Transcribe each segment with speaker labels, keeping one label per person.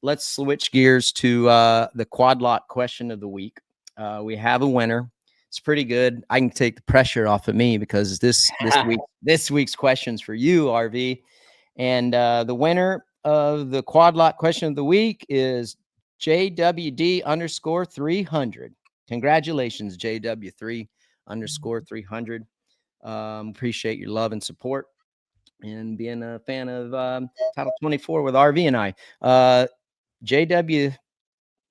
Speaker 1: let's switch gears to the quad lock question of the week. We have a winner. It's pretty good. I can take the pressure off of me because this week's questions for you, RV. And the winner of the quad lock question of the week is JWD underscore 300. Congratulations, JW3 underscore 300. Appreciate your love and support and being a fan of Title 24 with RV and I.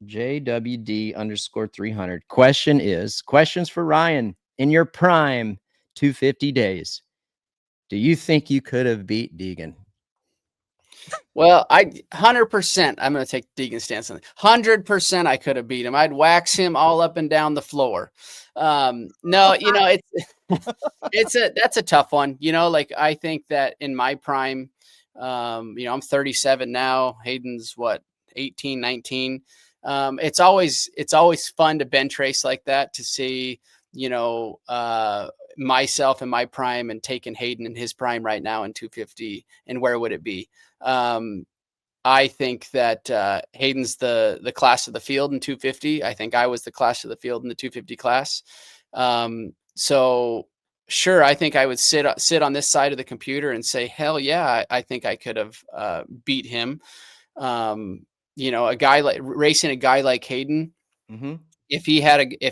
Speaker 1: JWD underscore 300. Questions for Ryan. In your prime 250 days, do you think you could have beat Deegan?
Speaker 2: Well, 100%. I'm going to take Deegan's stance on it. 100% I could have beat him. I'd wax him all up and down the floor. No, that's a tough one. Like I think that in my prime, I'm 37 now. Hayden's 18, 19. It's always fun to bench race like that to see, myself in my prime and taking Haiden in his prime right now in 250, and where would it be? I think that Hayden's the class of the field in 250. I think I was the class of the field in the 250 class. So sure, I think I would sit on this side of the computer and say, hell yeah, I think I could have beat him. A guy like racing a guy like Haiden,
Speaker 1: mm-hmm.
Speaker 2: if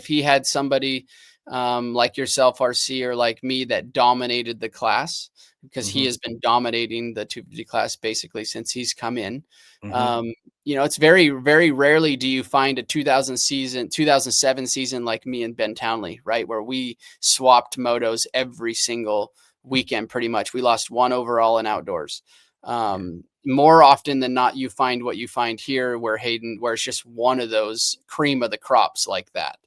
Speaker 2: he had somebody like yourself, RC, or like me that dominated the class, because he has been dominating the 250 class basically since he's come in. It's very, very rarely do you find a 2007 season like me and Ben Townley, right? Where we swapped motos every single weekend, pretty much. We lost one overall in outdoors. More often than not, you find what you find here where it's just one of those cream of the crops like that.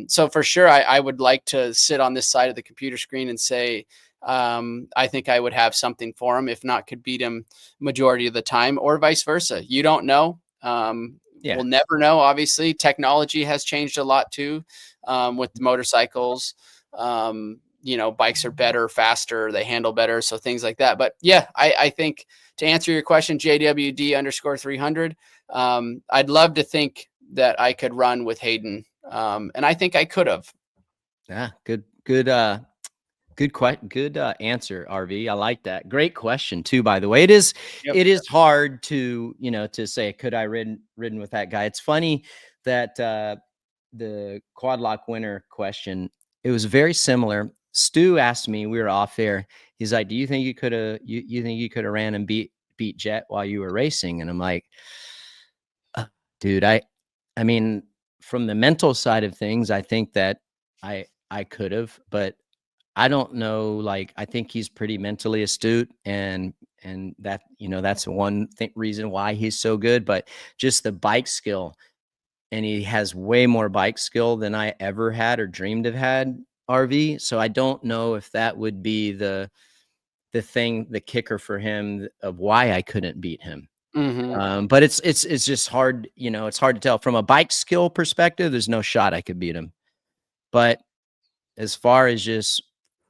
Speaker 2: So for sure, I would like to sit on this side of the computer screen and say, I think I would have something for him, if not could beat him majority of the time, or vice versa. You don't know. We'll never know. Obviously, technology has changed a lot too, with the motorcycles. Bikes are better, faster, they handle better. So things like that. But yeah, I think to answer your question, JWD underscore 300, I'd love to think that I could run with Haiden. And I think I could have.
Speaker 1: Yeah. Good answer, RV. I like that. Great question too, by the way. It is hard to, to say, could I ridden with that guy? It's funny that the quad lock winner question, it was very similar. Stu asked me, we were off air. He's like, do you think you could have, you think you could have ran and beat Jet while you were racing? And I'm like, dude, I mean, from the mental side of things, I think that I could have, but I don't know. Like, I think he's pretty mentally astute, and that, that's one reason why he's so good, but just the bike skill, and he has way more bike skill than I ever had or dreamed of had, RV. So I don't know if that would be the kicker for him of why I couldn't beat him. But it's just hard, it's hard to tell. From a bike skill perspective, there's no shot I could beat him. But as far as just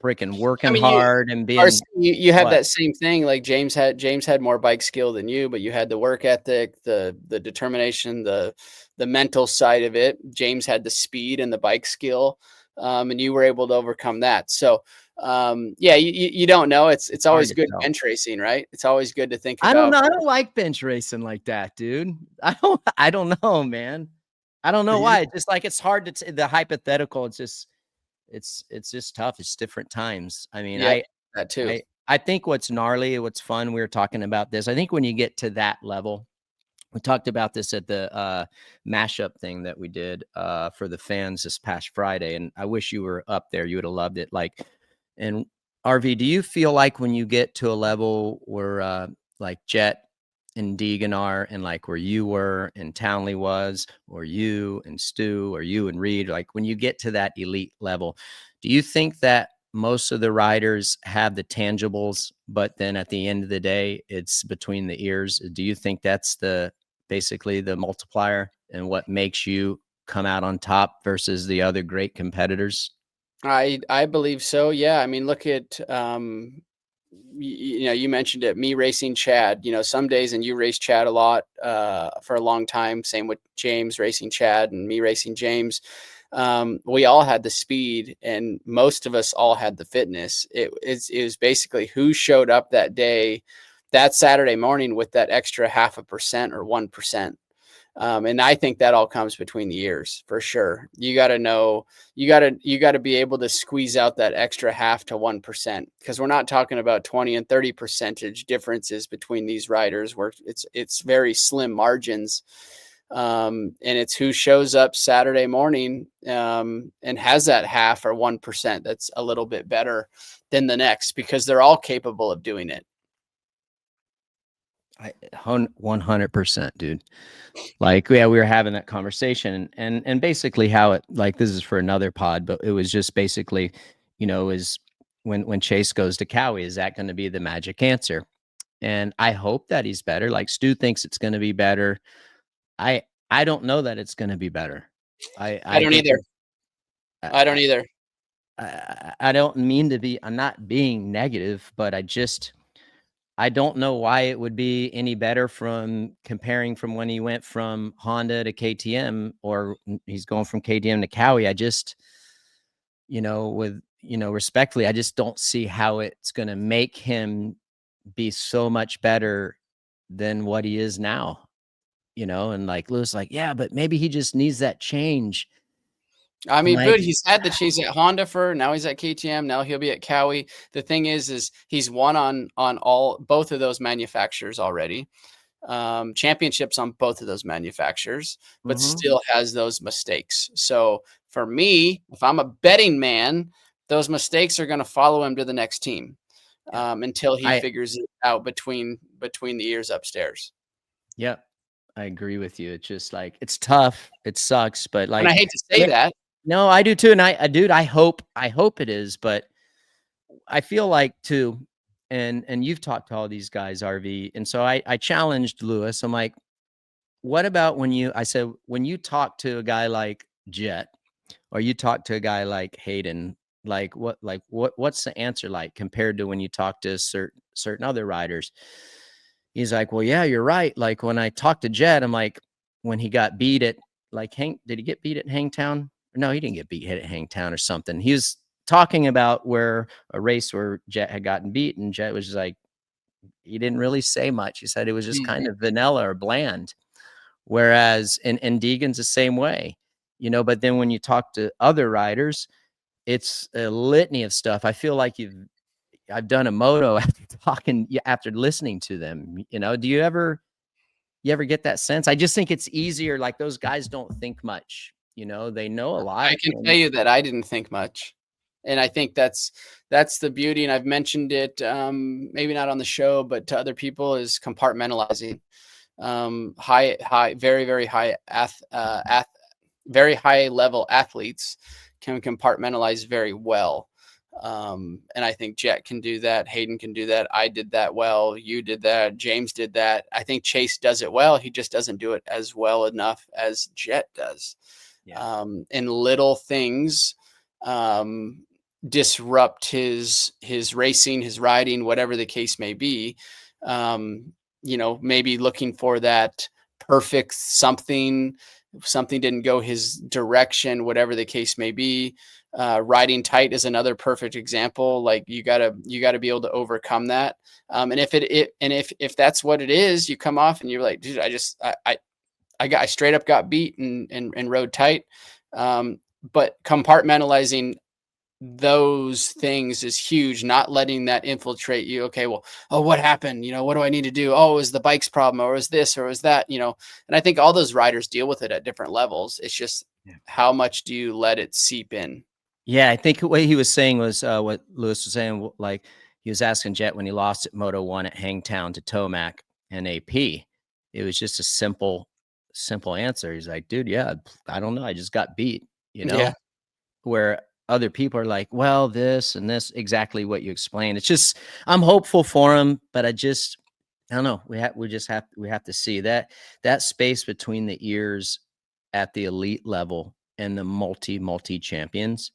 Speaker 1: freaking working hard and being,
Speaker 2: you had that same thing. Like James had more bike skill than you, but you had the work ethic, the determination, the mental side of it. James had the speed and the bike skill, and you were able to overcome that. So you don't know. It's always good bench racing, right? It's always good to think about.
Speaker 1: I don't like bench racing like that, dude. I don't know, man. I don't know why. It's just like, it's hard to the hypothetical. It's just tough. It's different times. I mean,
Speaker 2: that too.
Speaker 1: I think what's gnarly, what's fun, we were talking about this. I think when you get to that level, we talked about this at the mashup thing that we did for the fans this past Friday. And I wish you were up there. You would have loved it. Like, and RV, do you feel like when you get to a level where like Jet and Deegan are, and like where you were and Townley was, or you and Stu, or you and Reed, like when you get to that elite level, do you think that most of the riders have the tangibles, but then at the end of the day, it's between the ears? Do you think that's basically the multiplier and what makes you come out on top versus the other great competitors?
Speaker 2: I believe so. Yeah. I mean, look at, you mentioned it, me racing Chad, some days, and you race Chad a lot for a long time. Same with James racing Chad and me racing James. We all had the speed, and most of us all had the fitness. It was basically who showed up that day, that Saturday morning, with that extra 0.5% or 1%. And I think that all comes between the years for sure. You got to know, you got to be able to squeeze out that extra 0.5 to 1%, because we're not talking about 20 and 30% differences between these riders, where it's very slim margins. And it's who shows up Saturday morning and has that 0.5 or 1% that's a little bit better than the next, because they're all capable of doing it.
Speaker 1: 100%, dude. Like, yeah, we were having that conversation, and basically how it, like, this is for another pod, but it was just basically, is when Chase goes to Cowie, is that going to be the magic answer? And I hope that he's better. Like, Stu thinks it's going to be better. I don't know that it's going to be better.
Speaker 2: I don't either. I don't either.
Speaker 1: I don't mean to be, I'm not being negative, but I don't know why it would be any better from comparing from when he went from Honda to KTM, or he's going from KTM to Cowie. I just, respectfully, I just don't see how it's going to make him be so much better than what he is now, and like Lewis, like, yeah, but maybe he just needs that change.
Speaker 2: I mean, but he's had the chase at Honda now he's at KTM. Now he'll be at Cowie. The thing is he's won on both of those manufacturers already. Championships on both of those manufacturers, but still has those mistakes. So for me, if I'm a betting man, those mistakes are going to follow him to the next team until he figures it out between the years upstairs.
Speaker 1: Yep. I agree with you. It's just like, it's tough. It sucks, but like,
Speaker 2: and I hate to say that.
Speaker 1: No, I do too. And dude, I hope it is, but I feel like too, and you've talked to all these guys, RV. And so I challenged Lewis. I'm like, what about when you talk to a guy like Jet, or you talk to a guy like Haiden, what's the answer like compared to when you talk to certain other riders? He's like, well, yeah, you're right. Like, when I talked to Jet, I'm like, when he got beat at did he get beat at Hangtown? No, he didn't get beat at Hangtown or something. He was talking about where a race where Jet had gotten beat, and Jet was just like, he didn't really say much. He said it was just kind of vanilla or bland. Whereas, and Deegan's the same way, but then when you talk to other riders, it's a litany of stuff. I feel like I've done a moto after listening to them. Do you ever get that sense? I just think it's easier. Like, those guys don't think much, they know a lot.
Speaker 2: I can tell you that I didn't think much. And I think that's the beauty. And I've mentioned it, maybe not on the show, but to other people, is compartmentalizing. Very, very high, very high level athletes can compartmentalize very well. And I think Jet can do that. Haiden can do that. I did that well. You did that. James did that. I think Chase does it well. He just doesn't do it as well enough as Jet does. Yeah. And little things disrupt his racing, his riding, whatever the case may be. Maybe looking for that perfect something didn't go his direction, whatever the case may be. Riding tight is another perfect example. Like, you gotta be able to overcome that. And if that's what it is, you come off and you're like, dude, I straight up got beat and rode tight. But compartmentalizing those things is huge. Not letting that infiltrate you. Okay, well, what happened? What do I need to do? Oh, it was the bike's problem, or was this, or was that? And I think all those riders deal with it at different levels. It's just how much do you let it seep in?
Speaker 1: Yeah, I think what he was saying was what Lewis was saying. Like, he was asking Jet when he lost at Moto 1 at Hangtown to Tomac and AP. It was just a simple answer. He's like, dude, yeah, I don't know. I just got beat,
Speaker 2: Yeah.
Speaker 1: Where other people are like, well, this and this, exactly what you explained. It's just, I'm hopeful for him, but I don't know. We have to see that space between the ears at the elite level and the multi champions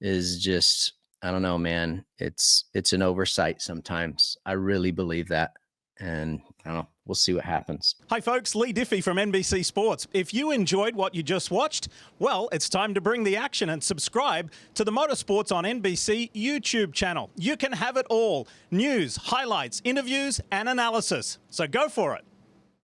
Speaker 1: is just, I don't know, man. It's an oversight sometimes. I really believe that. And I don't know. We'll see what happens.
Speaker 3: Hi, folks. Lee Diffie from NBC Sports. If you enjoyed what you just watched, well, it's time to bring the action and subscribe to the Motorsports on NBC YouTube channel. You can have it all: news, highlights, interviews, and analysis. So go for it.